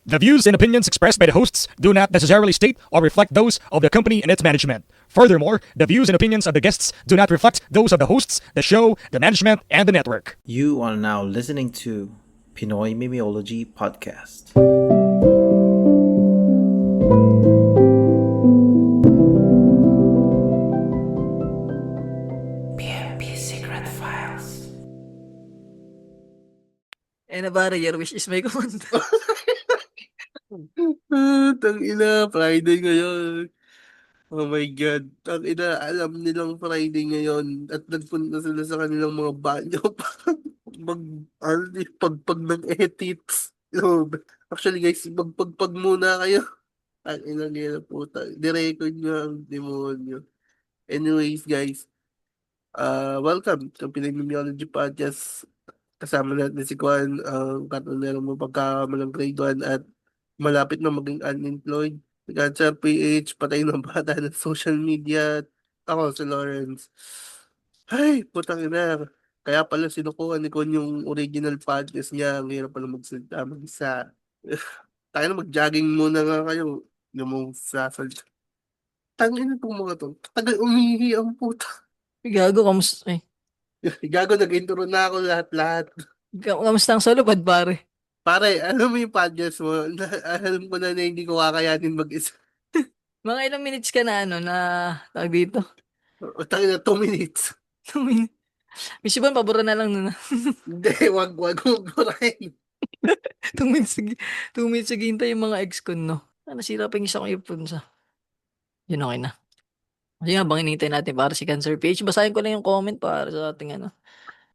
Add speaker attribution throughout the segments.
Speaker 1: The views and opinions expressed by the hosts do not necessarily state or reflect those of the company and its management. Furthermore, the views and opinions of the guests do not reflect those of the hosts, the show, the management, and the network.
Speaker 2: You are now listening to Pinoy Mimiology Podcast. PMP Secret Files.
Speaker 3: Pare, your wish is my command.
Speaker 4: Tangina, Friday ngayon. Oh my God. Tangina, alam nilang Friday ngayon at nagpunta sila sa kanilang mga banyo pagpag ng edits. Actually guys, magpagpag muna kayo. Tangina nila puta. Di-record nyo ang demonyo. Anyways guys, welcome to Pinoy Mimiology Podcast. Kasama natin si Kwan, ang katanero mo pagkamalang grade 1 at malapit na maging unemployed. Cancer, PH, patay ng bata ng social media. Ako, si Lawrence. Ay, putang ina. Kaya pala sinukuha ni Kon yung original podcast niya. Ang hirap pala magsalita mag-isa. Tayo na mag-jogging muna nga kayo. Yung mong sasalita. Tangin itong mga to. Tagal umihi ang puta.
Speaker 3: Gago, kamusta?
Speaker 4: Gago, nag-intro na ako lahat-lahat.
Speaker 3: Kamusta ang salubad, pare?
Speaker 4: Pare, alam mo yung podcast mo, alam ko na hindi ko kakayanin mag-isa.
Speaker 3: Mga ilang minutes ka na, tawag dito?
Speaker 4: O, tayo na 2 minutes.
Speaker 3: 2 minutes. Miss Ivan, pabura na lang nun.
Speaker 4: Hindi, wag burahin.
Speaker 3: 2 minutes, 2 minutes naghihintay yung mga ex ko, no? Nasira pa yung isa kong earphones, Yun, okay na. Kasi habang hinihintay natin para si Cancer PH, basahin ko lang yung comment para sa ating,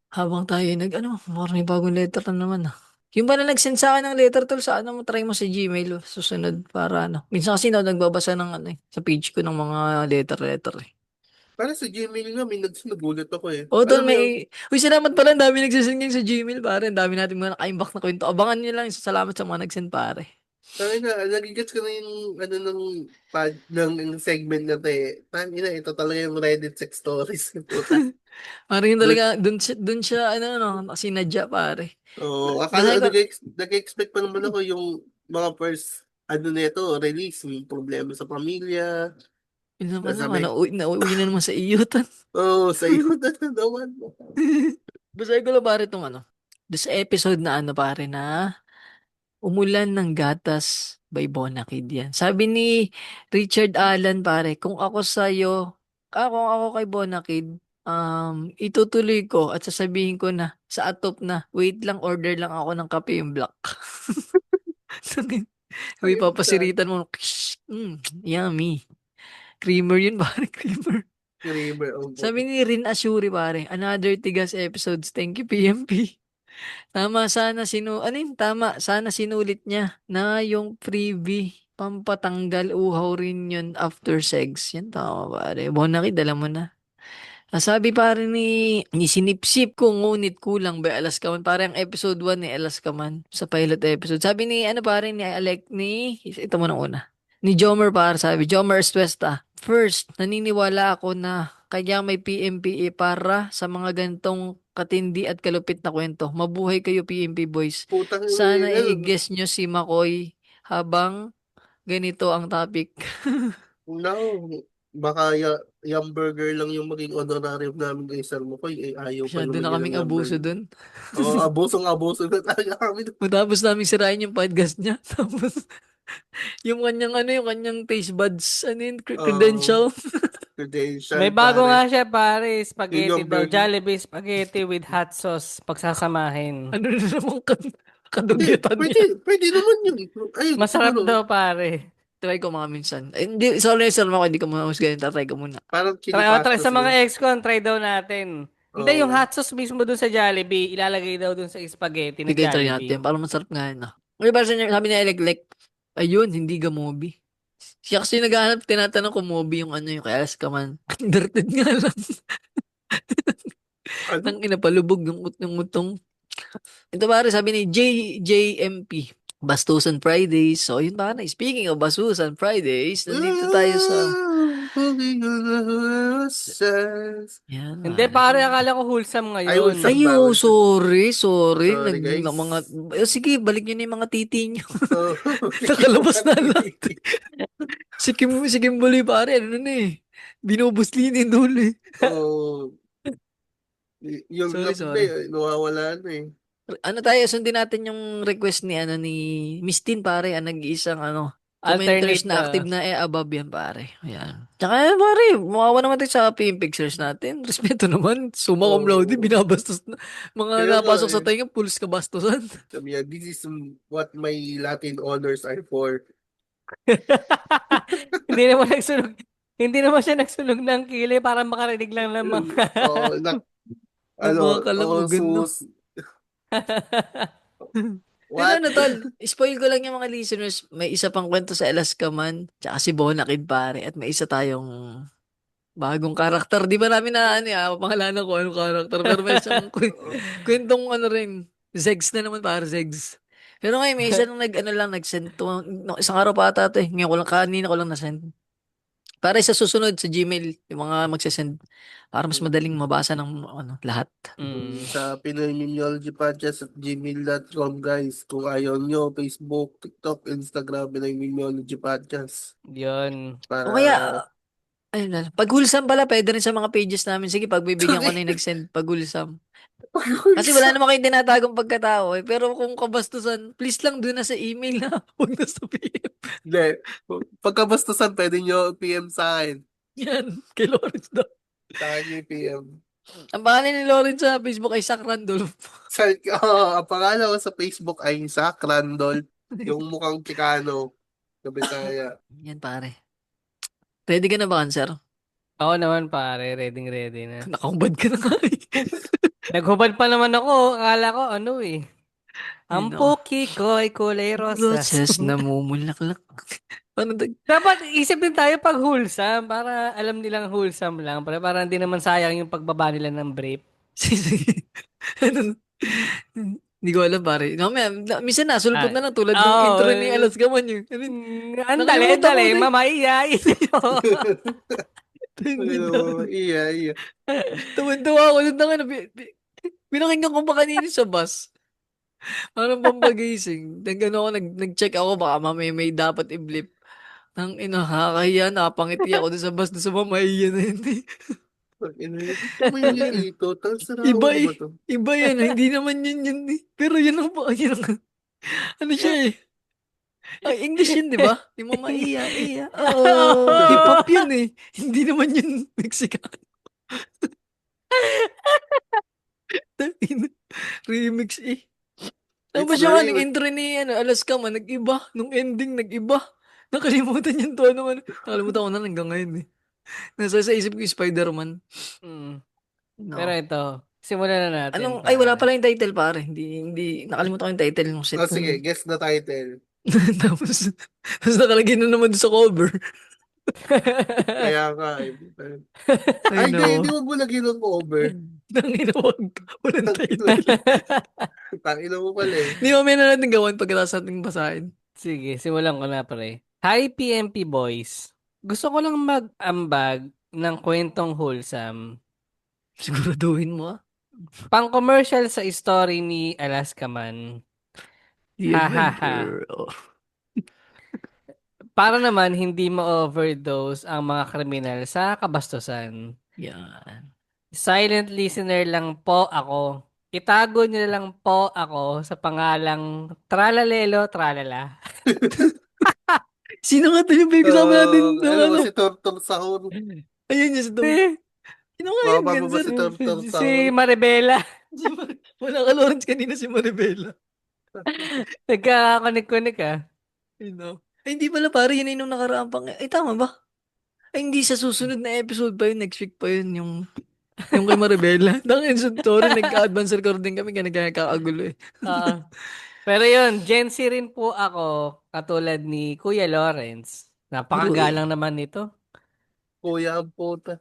Speaker 3: habang tayo may bagong letter na naman, Yung ba na nag-send sa akin ng letter tol sa try mo sa Gmail susunod para Minsan kasi nagbabasa ng sa page ko ng mga letter
Speaker 4: Para sa Gmail nga, may nagulat ako eh.
Speaker 3: Oh, tol,
Speaker 4: Alam mo yung,
Speaker 3: Uy, salamat pala, ang dami nagsisend ngayon sa Gmail, pare. Ang dami natin mga naka-inbox na kwento. Abangan nyo lang, salamat sa mga nag-send, pare.
Speaker 4: nagigets ko na yung ng segment na to eh. Tangina, ito talaga yung Reddit sex stories. Puta.
Speaker 3: Parang yun talaga, dun siya, sinadya, pare.
Speaker 4: Oo,
Speaker 3: Basahin
Speaker 4: akala
Speaker 3: ko,
Speaker 4: nag-expect pa naman ako yung mga first, nito, release, yung problema sa pamilya.
Speaker 3: yun naman
Speaker 4: Sabi,
Speaker 3: nauwi na naman sa iyo, tol.
Speaker 4: sa iyo na naman.
Speaker 3: Basahin ko lang, pare, itong doon sa episode na pare, na Umulan ng Gatas by Bonakid yan. Sabi ni Richard Allen, pare, kung ako kay Bonakid, itutuloy ko at sasabihin ko na sa atop na, wait lang, order lang ako ng kape yung black. Sabi, papasiritan mo, yummy. Creamer yun, pare, creamer. Sabi ni Rin Asuri, pare, another Tigas episodes. Thank you, PMP. Tama sana sinulit niya na yung freebie pampatanggal uhaw rin yun after sex. Yan tama, pare. Bonakid, alam mo na. Sabi pare ni Sinipsip ko ngunit kulang ba Alaskaman. Pare ang episode 1 ni Alaskaman sa pilot episode. Sabi ni pare ni ito mo nang una. Ni Jomer pare, sabi Jomer Estuesta. First, naniniwala ako na kaya may PMPA para sa mga gantong katindi at kalupit na kwento. Mabuhay kayo, PMP boys.
Speaker 4: Putang
Speaker 3: Sana
Speaker 4: ina,
Speaker 3: i-guess nyo si McCoy habang ganito ang topic.
Speaker 4: no, baka yung burger lang yung maging honorarium namin kay Sir Mukoy, ayaw pa
Speaker 3: Masyado
Speaker 4: naman
Speaker 3: na
Speaker 4: yun
Speaker 3: kaming
Speaker 4: ng
Speaker 3: abuso
Speaker 4: burger.
Speaker 3: dun.
Speaker 4: Oo, abuso na talaga kami.
Speaker 3: Matapos namin sirain yung podcast niya. Tapos, yung kanyang taste buds, credential.
Speaker 4: Credential,
Speaker 5: May bago
Speaker 4: pare.
Speaker 5: nga siya, pare. Spaghetti
Speaker 4: Yung
Speaker 5: daw.
Speaker 4: burger.
Speaker 5: Jollibee spaghetti with hot sauce. Pagsasamahin.
Speaker 3: Ano na naman
Speaker 4: Hindi,
Speaker 3: kadugyatan niya.
Speaker 4: pwede naman yun. Ay,
Speaker 5: Masarap
Speaker 4: siguro,
Speaker 5: daw, pare.
Speaker 3: Try ko mga minsan. Hindi, sorry, hindi ko mamusgahin. Try ko muna.
Speaker 4: parang chili
Speaker 5: Try
Speaker 4: pastas
Speaker 5: sa mga
Speaker 4: yun.
Speaker 5: ex ko, try daw natin. Hindi,
Speaker 4: Oo.
Speaker 5: yung hot sauce mismo dun sa Jollibee, ilalagay daw dun sa spaghetti ng
Speaker 3: Sige, try natin.
Speaker 5: Jollibee.
Speaker 3: Parang masarap nga yun. May ba sabi niya, Eleclek, ayun, hindi gamobi. Siya kasi naghahanap, tinatanong kung Moby yung yung kaya Alaskaman. Dirted nga lang.
Speaker 4: Ano?
Speaker 3: Nang inapalubog yung utong. Ito pare, sabi ni JJMP. Bastusan Fridays. So, yun pare. Speaking of Bastusan Fridays, nandito tayo sa Yan,
Speaker 5: Hindi,
Speaker 3: pare.
Speaker 5: pare, akala ko wholesome
Speaker 4: Ay,
Speaker 5: ngayon.
Speaker 4: wholesome
Speaker 3: Ay,
Speaker 4: ba?
Speaker 3: oh,
Speaker 4: Wholesome.
Speaker 3: sorry.
Speaker 4: Sorry, guys.
Speaker 3: Mga, sige, balik nyo na yung mga titi nyo.
Speaker 4: Oh,
Speaker 3: Nakalabas na lahat. Si Kimberly, pare, ano na eh. Binubusli na yung dulo eh.
Speaker 4: oh, yung love na
Speaker 3: Sorry.
Speaker 4: nawawala na eh.
Speaker 3: Ano tayo, sundin natin yung request ni Miss Tin, pare, ang nag-iisang commenters
Speaker 5: Alternate
Speaker 3: na active na above yan, pare. Ayan. Tsaka, pare, mawawa naman tayo sa PM Pixels natin. Respeto naman. Summa cum laude,
Speaker 4: Oh,
Speaker 3: binabastos na. Mga
Speaker 4: kaya nga
Speaker 3: napasok sa
Speaker 4: eh.
Speaker 3: tayo, pulis kabastusan.
Speaker 4: Sabi niya, this is what my Latin honors are for.
Speaker 5: Hindi naman nagsunog. Hindi naman siya nagsunog ng kili para makarinig lang ng mga...
Speaker 4: Oh,
Speaker 3: Ng mga
Speaker 4: oh,
Speaker 3: kalamugan, no? Pero
Speaker 4: what?
Speaker 3: ano, tol, spoil ko lang yung mga listeners. May isa pang kwento sa Alaska Man, tsaka si Bonakid, pare. At may isa tayong bagong karakter. Di ba namin pangalanan ko anong karakter. Pero may isang kwentong ano rin. Zegs na naman, pare, Zegs. Pero ngayon, may isa nang nag-send to. No, isang araw pa ata to eh. Ngayon ko lang, kanina ko lang na-send. Para sa susunod sa Gmail, yung mga magsasend. Para mas madaling mabasa ng lahat.
Speaker 5: Mm.
Speaker 4: Sa Pinoy Mimiology Podcast at gmail.com, guys. Kung ayaw nyo, Facebook, TikTok, Instagram, Pinoy Mimiology Podcast.
Speaker 5: Yun.
Speaker 3: O
Speaker 4: Para
Speaker 3: kaya, ayun na. Pag wholesome pala, pwede rin sa mga pages namin. Sige, pagbibigyan ko na yung nag-send pag wholesome. Kasi wala naman kayong tinatagong pagkatao eh. Pero kung kabastusan, please lang doon na sa email na. Huwag na sa PM.
Speaker 4: Hindi. Pagkabastusan, pwede nyo PM sa akin.
Speaker 3: Yan, kay Lawrence daw.
Speaker 4: Sa akin yung PM.
Speaker 3: Ang pangalan ni Lawrence sa Facebook ay Sac Randolph.
Speaker 4: Ang pangalan ko sa Facebook ay Zach Randol. Yung mukhang Chicano. Sa Bisaya.
Speaker 3: Yan pare. Ready ka na ba, sir?
Speaker 5: Ako naman, pare. Ready na.
Speaker 3: Nakahubad ka na nga eh.
Speaker 5: Naghubad pa naman ako. Akala ko, ano eh. Ang
Speaker 3: Yun,
Speaker 5: puki ko ay kulay rosas.
Speaker 3: Roses na mumulaklak. Paano
Speaker 5: Dapat isip din tayo pag wholesome para alam nilang wholesome lang. Para hindi naman sayang yung pagbaba nila ng brief.
Speaker 3: Sige. Ano? Hindi ko alam pare. No, minsan nasulpot
Speaker 5: Ah,
Speaker 3: na lang tulad ng
Speaker 5: Oo.
Speaker 3: intro ni Alaska Man yun. Ano,
Speaker 5: Ang
Speaker 3: nakalimutan ko
Speaker 5: dali,
Speaker 3: na eh.
Speaker 5: mamaya.
Speaker 4: Iya.
Speaker 3: Tuwan-tuwa ako nun na pinakinggan ko pa kanina sa bus. Parang pampagising. Nag-check ako baka mamaya may dapat i-blip. Nang inahakahiya, napangiti ako dun sa bus doon sa mamahiya na yun.
Speaker 4: Tumingin ito. Tapos
Speaker 3: Iba
Speaker 4: ko ba to?
Speaker 3: Iba yan. Hindi naman yun eh. Pero yun ano siya eh. Ay, English yun, di ba? Yung mamaiya. Oo. Hip-hop yun eh. Hindi naman yun Mexican. Remix eh. Ano ba
Speaker 4: It's
Speaker 3: siya nga,
Speaker 4: very
Speaker 3: nung intro ni Alaska Man, nag-iba. Nung ending, nag-iba. Nakalimutan yung tono man. Nakalimutan ko na hanggang ngayon eh. Nasa sa isip ko yung Spider-Man.
Speaker 5: Mm.
Speaker 3: No.
Speaker 5: Pero ito, simulan na natin.
Speaker 3: Ay, wala pala yung title pare. Hindi, nakalimutan ko yung title ng set.
Speaker 4: Sige, guess the title.
Speaker 3: tapos nakalagay na naman doon sa cover.
Speaker 4: Kaya nga.
Speaker 3: I know.
Speaker 4: Hindi wag mo lagyan ng cover.
Speaker 3: Tangina, walang title.
Speaker 4: Tangina mo pala eh.
Speaker 3: Hindi mamaya na natin gawan pagkatapos natin basahin.
Speaker 5: Sige, simulan ko na pre. Hi PMP boys. Gusto ko lang mag-ambag ng kwentong wholesome.
Speaker 3: Siguraduhin mo
Speaker 5: Pang-commercial sa story ni Alaska Man.
Speaker 3: The
Speaker 5: Ha, ha, ha.
Speaker 3: adventure.
Speaker 5: Para naman hindi ma-overdose ang mga kriminal sa kabastusan.
Speaker 3: Yan.
Speaker 5: Silent listener lang po ako. Itago niyo lang po ako sa pangalang Tralalelo Tralala.
Speaker 3: Sino nga ito yung kasama natin?
Speaker 4: Si Tortor Sahur.
Speaker 3: Ayun yung si Tom. Sino nga yun?
Speaker 4: Baka ba si Tortor
Speaker 5: Si
Speaker 4: Sahur?
Speaker 5: Maribela.
Speaker 3: Wala ka Lawrence kanina si Maribela.
Speaker 5: Nagkakakonik-konik ah.
Speaker 3: Ay, hindi pala pare, yun ay nung nakaraang pang... Ay, tama ba? Ay, hindi sa susunod na episode pa yun. Next week pa yun yung kay Maribela. Dangin sa story, nagka-advance recording kami kaya nagkakagulo eh.
Speaker 5: Pero yun, Gen Z rin po ako, katulad ni Kuya Lawrence. Napakagalang naman nito.
Speaker 4: Kuya ang puta.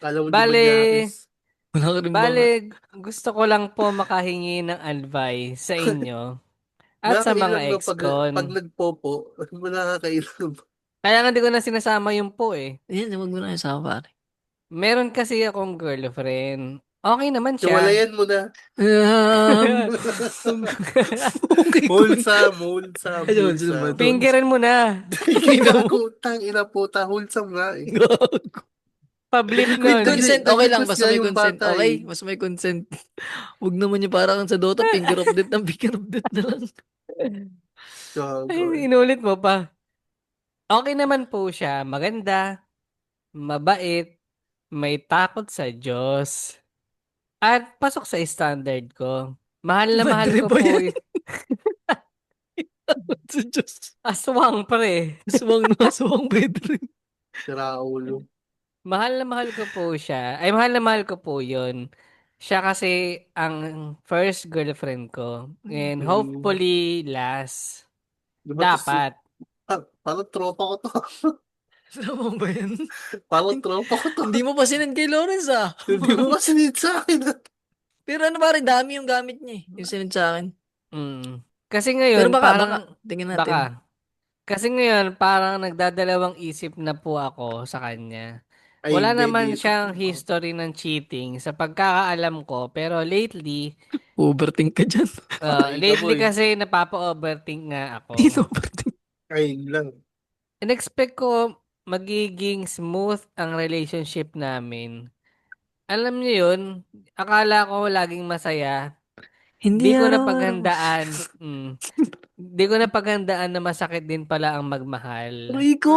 Speaker 4: Kala mo di
Speaker 5: Bale,
Speaker 4: magyakis.
Speaker 3: Wala ka rin ba?
Speaker 5: bale, gusto ko lang po makahingi ng advice sa inyo at sa mga
Speaker 4: Nakakailan ba
Speaker 5: ex-con.
Speaker 4: pag nagpopo, mo nakakailan ba?
Speaker 5: Kaya nga di ko na sinasama yung po eh.
Speaker 3: Yan, wag mo na isama, pare.
Speaker 5: Meron kasi akong girlfriend. Okay naman siya.
Speaker 4: Hiwalayan mo na.
Speaker 3: Okay,
Speaker 4: Wholesome.
Speaker 3: Ayun, sila ba?
Speaker 5: Fingerin mo na.
Speaker 4: Tang ina puta, wholesome nga eh.
Speaker 5: Pablip
Speaker 3: With
Speaker 5: nun.
Speaker 3: consent, okay lang. Basta may
Speaker 4: Yung
Speaker 3: consent.
Speaker 4: bata,
Speaker 3: Okay?
Speaker 4: eh.
Speaker 3: Basta may consent. Huwag naman yung parang sa Dota, finger of death na lang.
Speaker 4: Gago.
Speaker 5: Ay, inulit mo pa. Okay naman po siya. Maganda. Mabait. May takot sa Diyos. At pasok sa standard ko. Mahal na mahal
Speaker 3: Madre
Speaker 5: ko
Speaker 3: ba
Speaker 5: po
Speaker 3: yan? Sa Diyos.
Speaker 5: aswang pre.
Speaker 3: Aswang bedroom.
Speaker 4: Sira ulo.
Speaker 5: Mahal na mahal ko po siya. Ay, mahal na mahal ko po yun. Siya kasi ang first girlfriend ko. And hopefully last. Dapat.
Speaker 4: Parang tropa ko to.
Speaker 3: Aswang ba yan?
Speaker 4: Parang tropa ko to.
Speaker 3: Hindi mo pa sinend kay Lawrence ah.
Speaker 4: Hindi mo kasi need sa akin.
Speaker 3: Pero ano pare, dami yung gamit niya eh. Yung sinend sa akin.
Speaker 5: Kasi
Speaker 3: Pero
Speaker 5: ngayon,
Speaker 3: baka,
Speaker 5: parang,
Speaker 3: tingnan natin.
Speaker 5: baka. Kasi ngayon, parang nagdadalawang isip na po ako sa kanya.
Speaker 4: Ay,
Speaker 5: Wala
Speaker 4: hindi,
Speaker 5: naman
Speaker 4: hindi.
Speaker 5: siyang history ng cheating sa pagkakaalam ko. Pero lately,
Speaker 3: Overthink ka dyan.
Speaker 4: Ay,
Speaker 5: lately
Speaker 4: kaboy.
Speaker 5: kasi napapa-overthink nga ako.
Speaker 3: Hindi overthink.
Speaker 4: Ay, lang.
Speaker 5: In-expect ko magiging smooth ang relationship namin. Alam niyo yun, akala ko laging masaya.
Speaker 3: Hindi
Speaker 5: Di ko na
Speaker 3: araw-araw.
Speaker 5: paghandaan. Di ko na paghandaan na masakit din pala ang magmahal.
Speaker 3: Rico!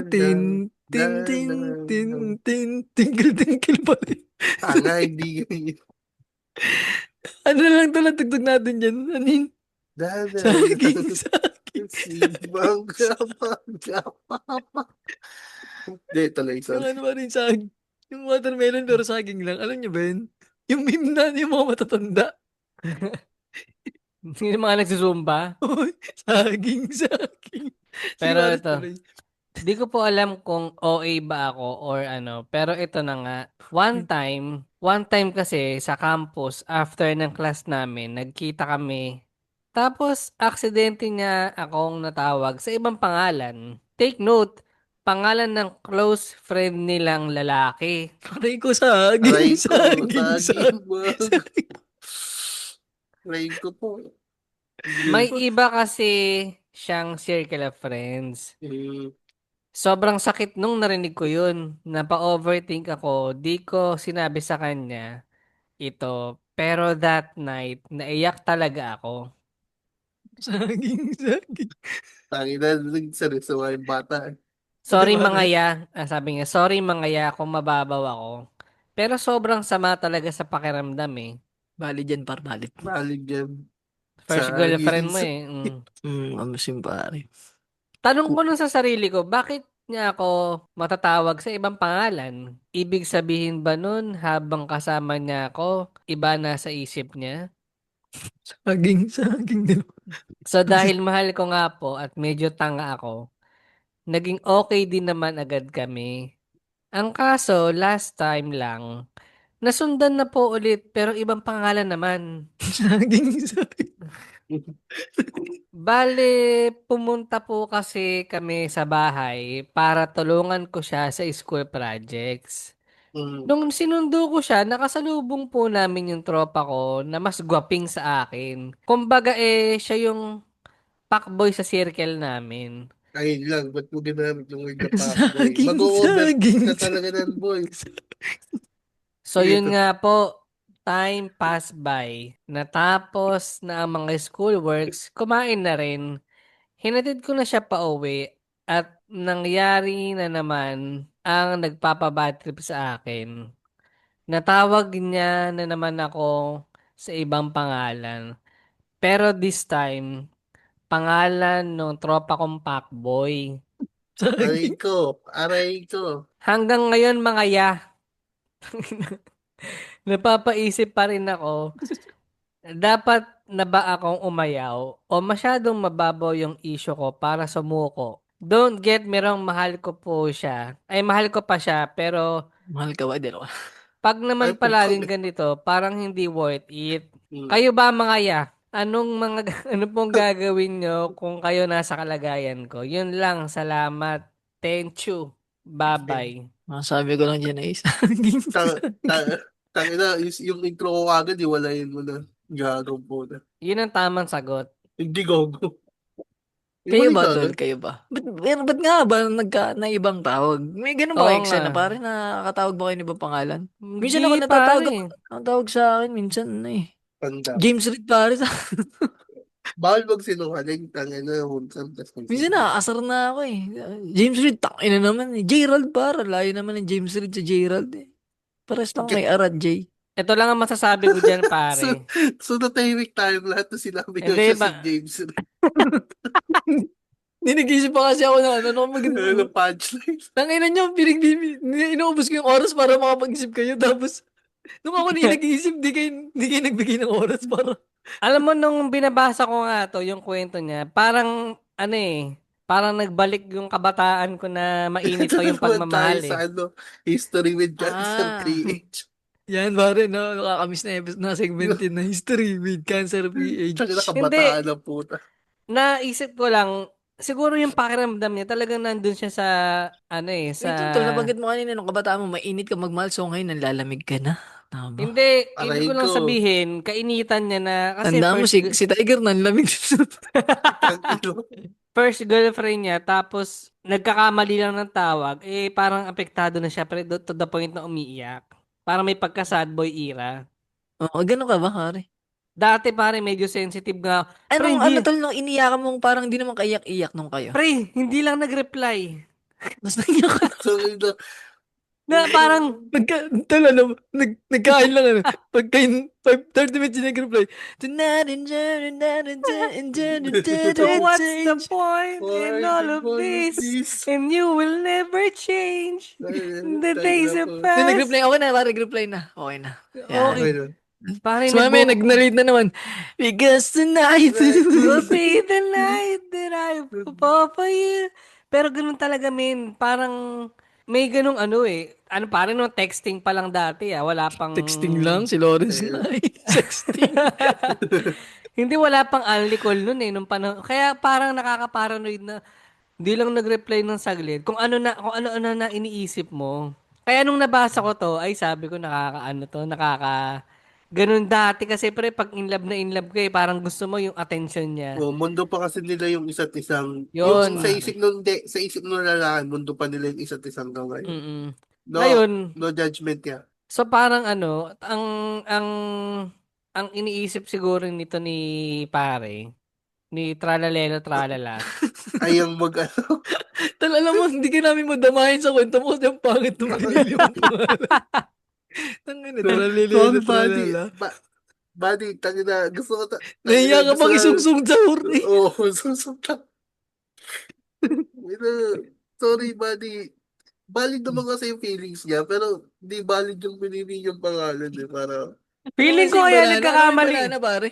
Speaker 3: Tin, tin, tin, tin, tin, tingkil, tingkil pa rin.
Speaker 4: Tanga, hindi ganyan.
Speaker 3: Ano lang ito lang tugtog natin dyan? Ano yun? Saging, saging.
Speaker 4: Sibang Hindi, tuloy,
Speaker 3: Yung
Speaker 4: sorry.
Speaker 3: ano pa rin saging. Yung watermelon pero saging lang. Alam niyo ba yun? Yung meme na yung mga matatanda.
Speaker 5: Yung mga nagsusumba.
Speaker 3: Uy, saging, saging. Sige,
Speaker 5: Pero
Speaker 3: Maris,
Speaker 5: ito,
Speaker 3: tuloy.
Speaker 5: di ko po alam kung OA ba ako or ano. Pero ito na nga. One time kasi sa campus, after ng class namin, nagkita kami. Tapos, aksidente niya akong natawag sa ibang pangalan. Take note, pangalan ng close friend nilang lalaki.
Speaker 3: Aray ko, saging,
Speaker 4: Aray ko,
Speaker 3: saging,
Speaker 4: saging,
Speaker 3: saging.
Speaker 4: Aray ko po.
Speaker 5: May iba kasi siyang circle of friends. Sobrang sakit nung narinig ko yun. Napa-overthink ako. Di ko sinabi sa kanya ito. Pero that night, naiyak talaga ako.
Speaker 3: Saging, saging.
Speaker 4: Tangin na, seryoso nga yung bata.
Speaker 5: Sorry
Speaker 3: Diba,
Speaker 5: mga
Speaker 3: Ray?
Speaker 5: ya. Sabi niya, sorry mga ya kung mababaw ako. Pero sobrang sama talaga sa pakiramdam eh.
Speaker 3: Valid yan, par, valid.
Speaker 4: Malig yan.
Speaker 5: First girlfriend mo eh.
Speaker 3: Amasim pare.
Speaker 5: Tanong ko nun sa sarili ko, bakit niya ako matatawag sa ibang pangalan? Ibig sabihin ba nun habang kasama niya ako, iba na sa isip niya?
Speaker 3: Saging, saging, di ba?
Speaker 5: So dahil mahal ko nga po at medyo tanga ako, naging okay din naman agad kami. Ang kaso, last time lang, nasundan na po ulit pero ibang pangalan naman.
Speaker 3: Saging, saging.
Speaker 5: Bale, pumunta po kasi kami sa bahay para tulungan ko siya sa school projects. Nung sinundo ko siya, nakasalubong po namin yung tropa ko na mas gwaping sa akin. Kumbaga siya yung fuckboy sa circle namin.
Speaker 4: Ayun lang, ba't mo ginamit yung word na fuckboy?
Speaker 3: Saging,
Speaker 4: Mag-o-over
Speaker 3: saging.
Speaker 4: ka talaga ng boy.
Speaker 5: So yun
Speaker 4: Dito.
Speaker 5: nga po, time passed by. Natapos na ang mga schoolworks, kumain na rin. Hinatid ko na siya pauwi at nangyari na naman ang nagpapabad trip sa akin. Natawag niya na naman ako sa ibang pangalan. Pero this time, pangalan ng tropa kong fuckboy.
Speaker 4: Aray
Speaker 3: Saging.
Speaker 4: ko, aray ko.
Speaker 5: Hanggang ngayon mga ya, napapaisip pa rin ako, dapat na ba akong umayaw o masyadong mababaw yung issue ko para sumuko? Don't get me wrong, mahal ko po siya. Ay, mahal ko pa siya, pero
Speaker 3: Mahal ka ba? Dalawa.
Speaker 5: pag naman
Speaker 4: Ay,
Speaker 5: palaging
Speaker 4: putang-
Speaker 5: ganito, parang hindi worth it.
Speaker 4: Hmm.
Speaker 5: Kayo ba mga ya? Ano pong gagawin nyo kung kayo nasa kalagayan ko? Yun lang, salamat. Tenchu. Bye-bye.
Speaker 3: Masabi ko lang dyan ay
Speaker 4: Tang, tang, tangina, yung intro ko agad, iwalayin mo na. Gagawin po na.
Speaker 5: Yun ang tamang sagot.
Speaker 4: Hindi gogo.
Speaker 3: Kayo
Speaker 4: Iwalay
Speaker 3: ba,
Speaker 4: ka
Speaker 3: tol?
Speaker 4: agad.
Speaker 3: Kayo ba? Ba't nga ba na ibang tawag? May ganun ba
Speaker 5: Oo
Speaker 3: kayo
Speaker 5: nga.
Speaker 3: na pare nakakatawag ba kayo ng ibang pangalan? Minsan
Speaker 5: Hindi,
Speaker 3: ako natatawag
Speaker 5: pare.
Speaker 3: ang tawag sa akin, minsan ano eh.
Speaker 4: Tanda.
Speaker 3: James Reed pare sa
Speaker 4: Bawal magsinungaling. Tangina, hunsan.
Speaker 3: minsan nakakasar na ako eh. James Reed, ina naman eh. Gerald pare, layo naman ng James Reed sa Gerald eh. Pares lang kay Arad J.
Speaker 5: Ito lang ang masasabi ko dyan,
Speaker 4: So,
Speaker 5: pare.
Speaker 4: so natahimik tayo lahat na sinabi ko
Speaker 5: Hindi
Speaker 4: siya si
Speaker 5: ba-
Speaker 4: James.
Speaker 3: Hindi nag-isip pa kasi ako na ano maganda.
Speaker 4: Ano punchline?
Speaker 3: Tangina nyo, inuubos ko yung oras para makapag-isip kayo. Tapos, nung ako na nag-iisip, di kayo nagbigay ng oras para.
Speaker 5: Alam mo, nung binabasa ko nga to, yung kwento niya, parang, ano eh, parang nagbalik yung kabataan ko na mainit
Speaker 4: Ito
Speaker 5: pa yung
Speaker 4: naman tayo
Speaker 5: pagmamahal
Speaker 4: sa
Speaker 5: eh.
Speaker 4: history with Cancer
Speaker 3: Ah.
Speaker 4: PH.
Speaker 3: Yan, pare, no? Nakakamiss na episode na segmented na history with cancer PH.
Speaker 4: Tsaka nakabataan ng puta.
Speaker 5: Naisip ko lang, siguro yung pakiramdam niya, talagang nandun siya sa, ano eh, sa...
Speaker 3: Wait, tol, nabanggit mo kanina nung kabataan mo, mainit ka magmahal, so ngayon nanlalamig ka na. Tama ba?
Speaker 5: Hindi,
Speaker 4: Aray
Speaker 5: ibig ko lang
Speaker 4: ko.
Speaker 5: sabihin, kainitan niya na, kasi
Speaker 3: Tanda mo, si Tiger nanlamig.
Speaker 5: first girlfriend niya, tapos nagkakamali lang ng tawag, eh parang apektado na siya, pero to the point na umiiyak. Parang may pagka-sad boy era.
Speaker 3: Oo, ganun ka ba, pare?
Speaker 5: Dati pare, medyo sensitive nga.
Speaker 3: Anong,
Speaker 5: hindi,
Speaker 3: ano tol, nung iniyakan mong parang di naman kaiyak-iyak nung kayo?
Speaker 5: pre, hindi lang nag-reply.
Speaker 3: Tapos naiyak ka.
Speaker 4: So, ito,
Speaker 5: Na parang,
Speaker 3: Tol, ano, nagkain lang, ano, pagkain, 30 minutes na nag-reply.
Speaker 5: so what's the point in all of this? And you will never change. The days have
Speaker 3: Then
Speaker 5: passed.
Speaker 3: nag-reply, okay na, parang nag-reply na. Okay na. Yan.
Speaker 5: Okay. Parang
Speaker 3: So, mamaya nag-narrate na naman. Because tonight,
Speaker 5: will be the night that I fall for you. Pero ganun talaga, men. Parang may ganung ano eh. Ano parang no, texting pa lang dati wala pang...
Speaker 3: texting lang, si Lawrence na. Sexting.
Speaker 5: Hindi, wala pang only call nun eh. Nung panahon. Kaya parang nakaka-paranoid na hindi lang nag-reply ng saglit. Kung ano-ano na iniisip mo. Kaya nung nabasa ko to, ay sabi ko ganun dati kasi pre, pag in love ka parang gusto mo yung attention niya.
Speaker 4: Oh, mundo pa kasi nila yung isa't isang
Speaker 5: Yun.
Speaker 4: yung sa isip ng lalaki, mundo pa nila yung isa't isang gawin.
Speaker 5: Mm-mm.
Speaker 4: No,
Speaker 5: Ngayon,
Speaker 4: no judgment ya.
Speaker 5: so parang ano, ang iniisip siguro nito ni pare, ni Tralalelo Tralala.
Speaker 4: Ay ang
Speaker 3: Tal, alam mo, hindi ka namin madamahin sa kwento mo kasi ang pangit ng pinili mong pangalan. Tangina,
Speaker 4: Tol,
Speaker 3: tralala.
Speaker 4: buddy, tangina, gusto ko
Speaker 3: Nahiya ka pang isungsung sa hurni.
Speaker 4: Oo, susumta. Sorry, buddy. Valid naman kasi yung feelings niya, pero di valid yung pinili niyang pangalan eh, para...
Speaker 5: Feeling ko kaya nagkakamali.
Speaker 3: Banana, pare.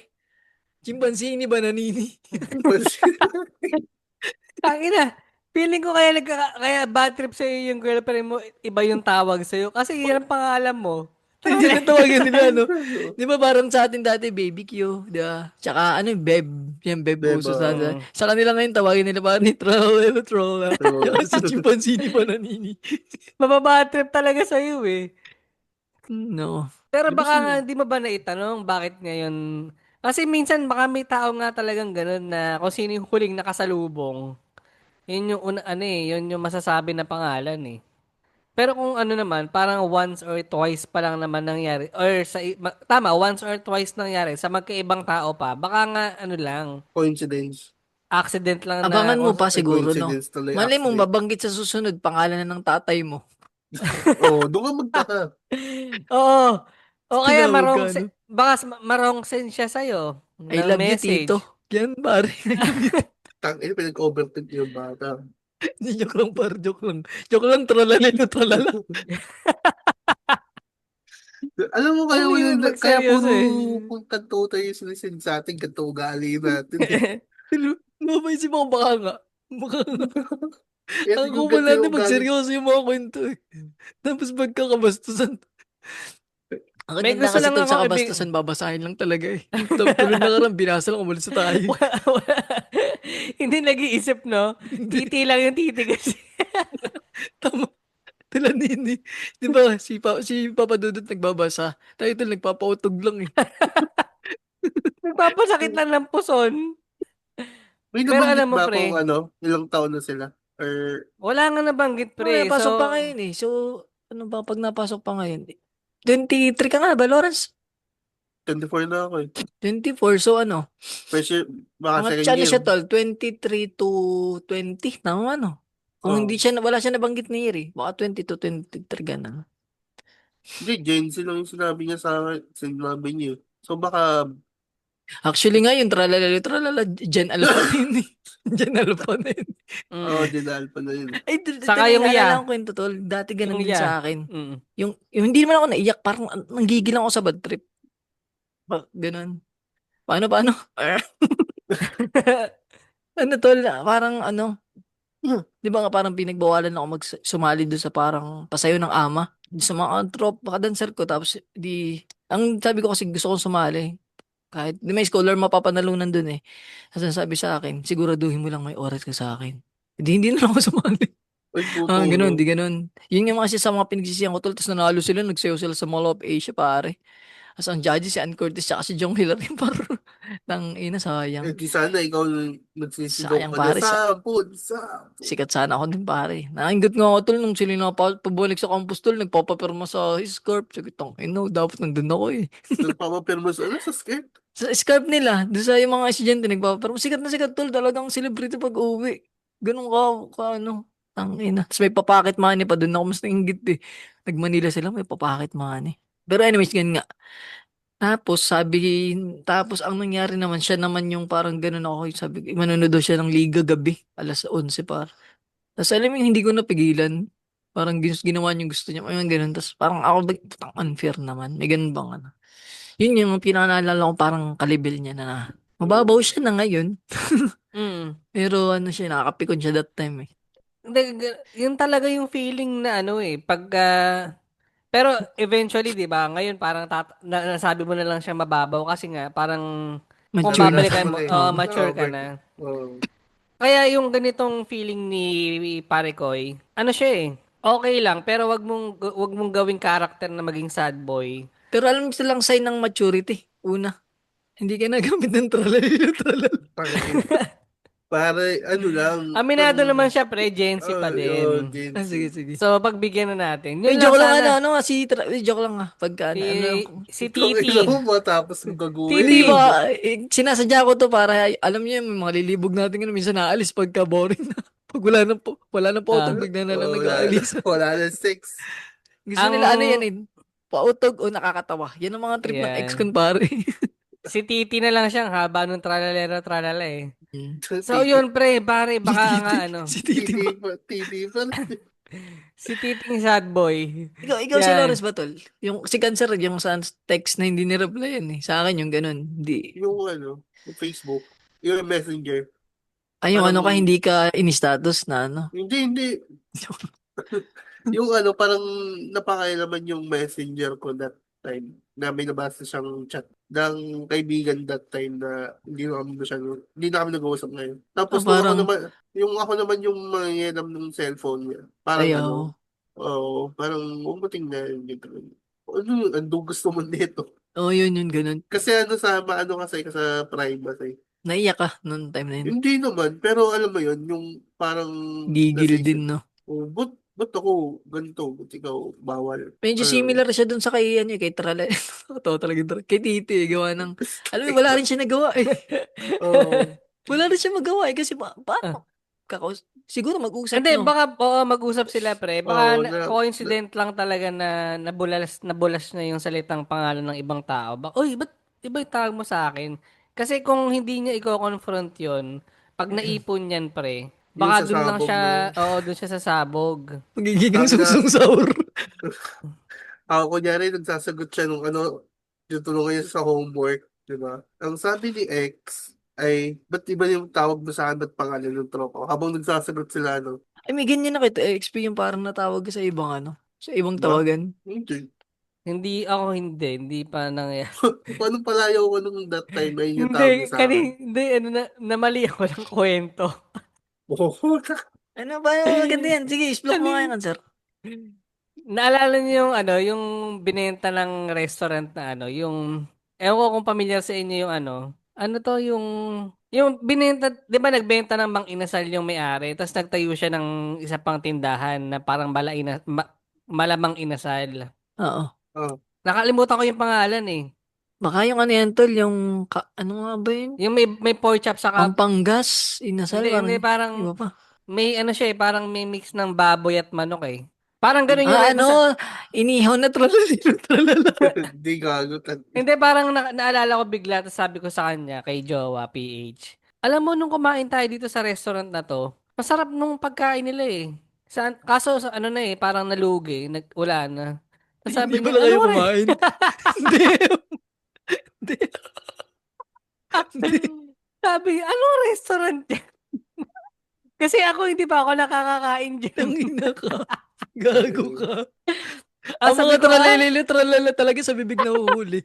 Speaker 3: Chimpanzini, bananini.
Speaker 5: Tangina. Feeling ko kaya bad trip sa'yo yung girlfriend mo, iba yung tawag sa'yo. Kasi yan ang pangalan mo.
Speaker 3: Hindi na tawagan nila, no? Di ba parang sa atin dati, baby Q, di ba? Tsaka ano yung beb. Yan, beb
Speaker 4: Beb,
Speaker 3: uso sa kanila ngayon, tawagin nila parang ni Trollo, Trolla. Tsaka si Chimpanzini, bananini.
Speaker 5: Mababad trip talaga sa'yo eh.
Speaker 3: No.
Speaker 5: Pero baka nga, di mo ba naitanong bakit ngayon? Kasi minsan baka may tao nga talagang ganun na kung sino yung huling nakasalubong. Yun yung yun yung masasabi na pangalan eh. Pero kung ano naman, parang once or twice pa lang naman nangyari. Or once or twice nangyari sa magkaibang tao pa. Baka nga ano lang,
Speaker 4: Coincidence.
Speaker 5: accident lang na.
Speaker 3: Abangan mo pa siguro, no?
Speaker 4: Coincidence tuloy,
Speaker 3: Malay mo,
Speaker 4: accident.
Speaker 3: mabanggit sa susunod, pangalan na ng tatay mo.
Speaker 4: Oo, doon ka magtaka.
Speaker 5: Oo. O kaya
Speaker 3: Tinawag ka, no?
Speaker 5: baka marong send siya sa'yo.
Speaker 3: I
Speaker 5: ng
Speaker 3: love
Speaker 5: message.
Speaker 3: you, Tito. Yan, pare.
Speaker 4: Pinag-overthink yung bata.
Speaker 3: Hindi, joke lang, par. Joke lang. Joke lang, tralalelo, tralala.
Speaker 4: Alam mo kayo,
Speaker 5: Ano yun,
Speaker 4: kaya
Speaker 5: seryoso
Speaker 4: puro kanto tayo sinisin sa atin, kanto ugali natin.
Speaker 3: Mapaisip ako, baka nga. Baka nga.
Speaker 4: Kaya
Speaker 3: Ang
Speaker 4: tigong
Speaker 3: kuma
Speaker 4: kanto
Speaker 3: natin,
Speaker 4: yung ugali.
Speaker 3: magseryoso yung mga kwento eh. Tapos pagkakabastusan. Ang
Speaker 5: May
Speaker 3: ganda
Speaker 5: gusto
Speaker 3: kasi
Speaker 5: lang
Speaker 3: tol, sa
Speaker 5: ako
Speaker 3: kabastusan, babasahin lang talaga eh. Tulad na karang, binasa lang, umalis na tayo.
Speaker 5: Hindi nag-iisip, no? Titi lang yung titi kasi.
Speaker 3: Tama. Tulad nini. Di ba, si Papa Dudut nagbabasa. Tayo ito nagpapautog lang eh.
Speaker 5: Nagpapasakit lang ng puson.
Speaker 4: May
Speaker 5: Pero
Speaker 4: nabanggit
Speaker 5: alam mo,
Speaker 4: ba kung
Speaker 5: pre,
Speaker 4: ilang taon na sila? Or
Speaker 5: wala nga nabanggit,
Speaker 3: Mamaya,
Speaker 5: pre.
Speaker 3: pasok pa
Speaker 5: So,
Speaker 3: ngayon eh. So, ano ba pag napasok pa ngayon? 23 ka nga ba, Lawrence?
Speaker 4: 24 na ako eh.
Speaker 3: 24. So, ano?
Speaker 4: Pressure, baka
Speaker 3: Mga
Speaker 4: second
Speaker 3: ano
Speaker 4: year.
Speaker 3: siya, tol? 23 to 20? Tama, ano? Kung hindi
Speaker 4: Oh.
Speaker 3: siya, wala siya nabanggit ni Iri. Baka 20 to 23 ka na.
Speaker 4: Hindi, Gen Z lang yung sinabi niya sa akin. Sinabi niya. So baka,
Speaker 3: Actually nga yun, tralala, Gen Alpha na yun eh. Gen Alpha na yun.
Speaker 5: mm.
Speaker 4: Gen Alpha na yun.
Speaker 3: Ay,
Speaker 5: Saka yung
Speaker 3: naalala
Speaker 5: ya.
Speaker 3: ko kwento, tol. Dati ganun
Speaker 5: Yung
Speaker 3: din
Speaker 5: ya.
Speaker 3: sa akin.
Speaker 5: Mm.
Speaker 3: Yung hindi naman ako naiyak, parang nanggigil ako sa bad trip. Ganun. Paano? Ano tol, parang ano, di ba nga parang pinagbawalan ako sumali doon sa parang pasayo ng ama. Sa mga kadanser ko, tapos ang sabi ko kasi gusto kong sumali. Kahit, di may scholar mapapanalunan doon eh. Kasi sabi sa akin, siguraduhin mo lang may oras ka sa akin. Hindi na lang ako sumali.
Speaker 4: Ay,
Speaker 3: Ganun,
Speaker 4: puturo.
Speaker 3: di ganun. Yun yung mga kasi sa mga pinagsisihan ko tol, tapos nanalo sila, nagsayaw sila sa Mall of Asia, pare. Tapos ang judges si Ann Curtis tsaka si Jong Hillary, parang,
Speaker 4: Eh,
Speaker 3: sayang.
Speaker 4: di sana ikaw yung nagsisigaw
Speaker 3: Sayang
Speaker 4: ka na,
Speaker 3: pare,
Speaker 4: Sampun, Sampun.
Speaker 3: sikat sana ako din pare. Nainggit nga ako tol nung sila pabalik sa campus tol, nagpapapirma sa scarf. Sabi tong, no, dapat nandun ako eh.
Speaker 4: Nagpapapirma sa sa skirt.
Speaker 3: Sa scarf nila, doon sa yung mga estudyante nagpapapirma. Sikat na sikat tol, talagang celebrity pag uwi. Ganun ano. Tapos may papakit money pa, doon ako mas nainggit eh. Nag-Manila sila, may papakit money. Pero anyways, ganun nga. Tapos ang nangyari naman, siya naman yung parang ganun ako. Sabi, manonood daw siya ng Liga gabi, alas 11 par. Tapos alam mo yung hindi ko napigilan. Parang ginawa niya yung gusto niya. May ganun. Tapos parang ako, putang unfair naman. May ganun bang ano. Yun yung pinanaalala ko parang kalibel niya na mababaw siya na ngayon.
Speaker 5: Mm.
Speaker 3: Pero ano siya, nakakapikon siya that time eh.
Speaker 5: Hindi, yun talaga yung feeling na ano eh, pagka, pero eventually, di ba, ngayon parang nasabi mo na lang siya mababaw kasi nga, parang, kung
Speaker 3: Mature na.
Speaker 5: babalikan mo,
Speaker 3: Oo.
Speaker 5: mature ka na.
Speaker 4: Oh.
Speaker 5: Kaya yung ganitong feeling ni Pare Koy, ano siya eh, okay lang, pero wag mong gawing character na maging sad boy.
Speaker 3: Pero alam mo silang sign ng maturity. Una, hindi ka nagamit ng tralala.
Speaker 4: Para ano lang,
Speaker 5: Aminado naman siya, pre, Gen Z pa
Speaker 4: oh,
Speaker 5: din.
Speaker 4: Gen Z.
Speaker 3: Sige.
Speaker 5: So, pagbigyan na natin. Yun
Speaker 3: Eh,
Speaker 5: lang
Speaker 3: joke lang
Speaker 5: sana.
Speaker 3: joke lang pagka,
Speaker 5: Si,
Speaker 3: ano lang.
Speaker 5: si
Speaker 4: Kung
Speaker 5: Titi.
Speaker 4: ina mo matapos kong gaguhin.
Speaker 3: Hindi
Speaker 5: Titi.
Speaker 3: ba, sinasadya ko to para, alam niyo yung mga lilibog natin ngayon, minsan naalis pagka boring na. Pag wala na
Speaker 5: Ah,
Speaker 3: pautog, bigla na lang
Speaker 4: Oh,
Speaker 3: nag-aalis.
Speaker 4: wala na sex.
Speaker 3: Gusto
Speaker 5: ang,
Speaker 3: nila ano yan eh, pautog o nakakatawa. Yan ang mga trip ng ex
Speaker 5: yan.
Speaker 3: kon pare.
Speaker 5: Si Titi na lang siyang haba nung tralalero tralala eh. So,
Speaker 4: Titi,
Speaker 5: yun, pre, pare,
Speaker 3: Si
Speaker 5: baka nga
Speaker 3: Titi,
Speaker 5: ano.
Speaker 3: si Titi ba?
Speaker 4: titi pa.
Speaker 5: Si Titing sad boy.
Speaker 3: Ikaw si
Speaker 5: Yan.
Speaker 3: Lawrence ba tol? Yung si Cancer, yung sa text na hindi ni-replyan eh. Sa akin yung ganun. Hindi.
Speaker 4: Yung yung Facebook, yung messenger.
Speaker 3: Ay, yung
Speaker 4: Parang,
Speaker 3: ano ka, hindi ka in-status na ano.
Speaker 4: hindi. Yung parang napakailaman yung messenger ko that time na may nabasa siyang chat ng kaibigan that time na hindi na kami nag-uusap ngayon. Tapos nung
Speaker 3: Parang,
Speaker 4: ako naman yung mangyayam ng cellphone niya. Parang
Speaker 3: ayaw.
Speaker 4: parang huwag mo tingnan dito. Ano gusto mo nito?
Speaker 3: Oo, yun, ganun.
Speaker 4: Kasi kasi sa privacy.
Speaker 3: Naiyak ka noon time na yun.
Speaker 4: Hindi naman, pero alam mo yun, yung parang
Speaker 3: Gigil din, no?
Speaker 4: ba't ako ganito? Ba't ikaw bawal?
Speaker 3: Medyo similar siya dun sa kay, kay Trala. Totoo talaga. Kay Titi, gawa ng, alam mo, wala rin siya nagawa eh.
Speaker 4: Oo.
Speaker 3: Wala rin siya magawa eh. Kasi
Speaker 5: Ah.
Speaker 3: paano? Siguro mag-usap,
Speaker 5: Hindi,
Speaker 3: no?
Speaker 5: baka mag-usap sila, pre. Baka
Speaker 4: Oo,
Speaker 5: coincident lang talaga na nabulas na yung salitang pangalan ng ibang tao. Uy, ba't iba yung tawag mo sa akin? Kasi kung hindi niya i-confront yun, pag naipon yan, pre,
Speaker 4: yung
Speaker 5: baka
Speaker 4: sa
Speaker 5: dun lang
Speaker 4: sabog,
Speaker 5: siya,
Speaker 4: no?
Speaker 5: dun siya sa sabog.
Speaker 3: Magiging
Speaker 4: Sabi na,
Speaker 3: susung sahur.
Speaker 4: kunyari, nagsasagot siya nung yung tulungan niya sa homework, di ba? Ang sabi ni X ay, ba't iba yung tawag mo sa akin, ba't pangalan ng tropa ko? Habang nagsasagot sila,
Speaker 3: Ay, may ganyan na kita. XP yung parang natawag ka sa ibang sa ibang
Speaker 4: ba?
Speaker 3: tawagan.
Speaker 4: Hindi.
Speaker 5: Hindi pa nangyayari.
Speaker 4: Paano palayaw ko nung that time ay yung tawag niya sa akin?
Speaker 5: Hindi, namali ako ng kwento.
Speaker 4: Oo.
Speaker 3: Ano ba yung maganda yan? Sige, explore mo nga yung answer.
Speaker 5: Naalala niyo yung yung binenta ng restaurant na yung ewan ko kung familiar sa inyo yung ano to yung binenta, 'di ba nagbenta ng Mang Inasal yung may-ari, tapos nagtayo siya ng isa pang tindahan na parang Malamang Inasal.
Speaker 3: Oo.
Speaker 4: Oh.
Speaker 5: Nakalimutan ko yung pangalan eh.
Speaker 3: Baka yung ano yan, tol, yung, ano nga ba yun?
Speaker 5: Yung may pork chop saka
Speaker 3: Pampanggas, inasal,
Speaker 5: hindi
Speaker 3: parang,
Speaker 5: parang
Speaker 3: iba pa.
Speaker 5: may siya eh, parang may mix ng baboy at manok eh. Parang ganun yung
Speaker 3: Ano, inihaw na tralalino, tralala.
Speaker 4: Hindi gago.
Speaker 5: Hindi, parang naalala ko bigla, tapos sabi ko sa kanya, kay Jowa, PH. Alam mo, nung kumain tayo dito sa restaurant na to, masarap nung pagkain nila eh. Kaso, ano na eh, parang nalugi, wala na. Tapos
Speaker 3: Hindi
Speaker 5: sabi
Speaker 3: mo
Speaker 5: niya,
Speaker 3: na kayo
Speaker 5: ano ka rin?
Speaker 3: kumain. Hindi. Hindi. Hindi.
Speaker 5: Sabi, anong restaurant yan? Kasi ako, hindi pa ako nakakakain dyan.
Speaker 3: Tangina ka. Gago ka. Ang
Speaker 5: Sabi
Speaker 3: mga
Speaker 5: ko,
Speaker 3: tralala talaga sa bibig na uhuli.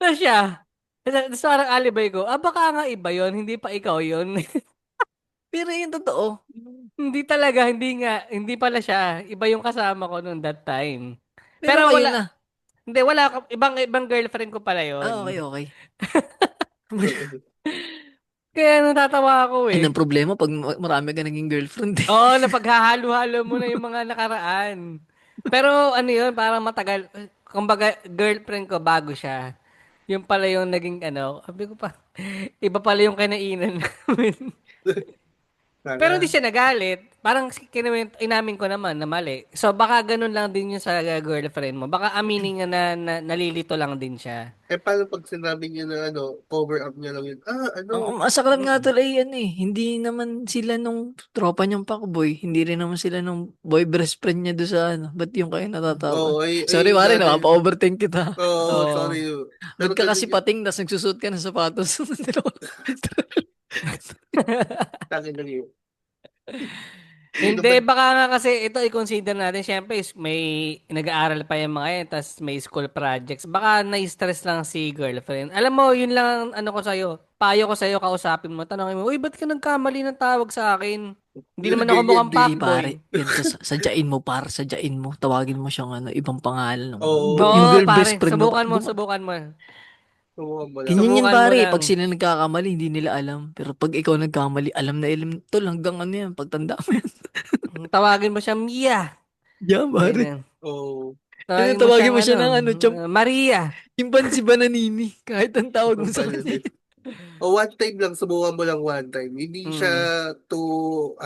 Speaker 5: na siya. Tapos parang alibay ko, baka nga iba yon, hindi pa ikaw yon.
Speaker 3: Pero yun totoo.
Speaker 5: Hindi talaga, hindi nga, hindi pala siya. Iba yung kasama ko noon that time.
Speaker 3: Pero
Speaker 5: Pero
Speaker 3: kayo
Speaker 5: wala,
Speaker 3: na.
Speaker 5: hindi, wala, ibang girlfriend ko pala
Speaker 3: Okay,
Speaker 5: yon.
Speaker 3: okay.
Speaker 5: Kaya natatawa ako
Speaker 3: Ay,
Speaker 5: eh.
Speaker 3: ang problema pag marami ka naging girlfriend eh.
Speaker 5: Oo, napaghahalo-halo mo na yung mga nakaraan. Pero ano yun, parang matagal. Kumbaga, girlfriend ko bago siya. Yung pala yung naging sabi ko pa, iba pala yung kinainan namin. Pero hindi siya nagalit. Parang inamin ko naman na mali. So baka ganun lang din yung sa girlfriend mo. Baka aminin niya na nalilito lang din siya.
Speaker 4: Paano pag sinabi niya na cover up niya lang yun?
Speaker 3: Ang masakit nga tuloy yan eh. Hindi naman sila nung tropa niyang pakboy. Hindi rin naman sila nung boy best friend niya doon sa Ba't yung kayo natatawa? Sorry, Mare, nakapa-overthink kita.
Speaker 5: Oo.
Speaker 4: Sorry.
Speaker 3: Ba't ka kasi pating, tas nagsusot ka ng sapatos?
Speaker 4: Takin lang yun.
Speaker 5: Hindi, baka nga kasi ito i-consider natin. Siyempre, may nag-aaral pa yung mga yan, tas may school projects. Baka na-stress lang si girlfriend. Alam mo, yun lang ang ko sa'yo. Payo ko sa'yo, kausapin mo. Tanongin mo, uy, ba't ka nagkamali ng tawag sa akin? Hindi naman ako mukhang
Speaker 3: Hindi,
Speaker 5: fuckboy.
Speaker 3: pare. Ganito, sadyain mo. Tawagin mo siyang ibang pangalan.
Speaker 4: Oo.
Speaker 3: Yung
Speaker 5: Oo,
Speaker 3: girl
Speaker 5: pare.
Speaker 3: best friend mo.
Speaker 5: Subukan mo.
Speaker 3: Ganyan yan,
Speaker 5: Subukan mo
Speaker 3: pare.
Speaker 5: lang.
Speaker 3: Pag sila nagkakamali, hindi nila alam. Pero pag ikaw nagkamali, alam na alam. Tol, hanggang ano yan, pagtanda mo yan.
Speaker 5: Tawagin mo siya, Mia.
Speaker 3: Yan, pare.
Speaker 5: Ganyan.
Speaker 4: Oo.
Speaker 3: Tawagin mo siya ng
Speaker 5: Maria.
Speaker 3: yung si Bananini. Kahit ang tawag mo sa kanya.
Speaker 4: One time lang, subukan mo lang one time. Hindi siya dito,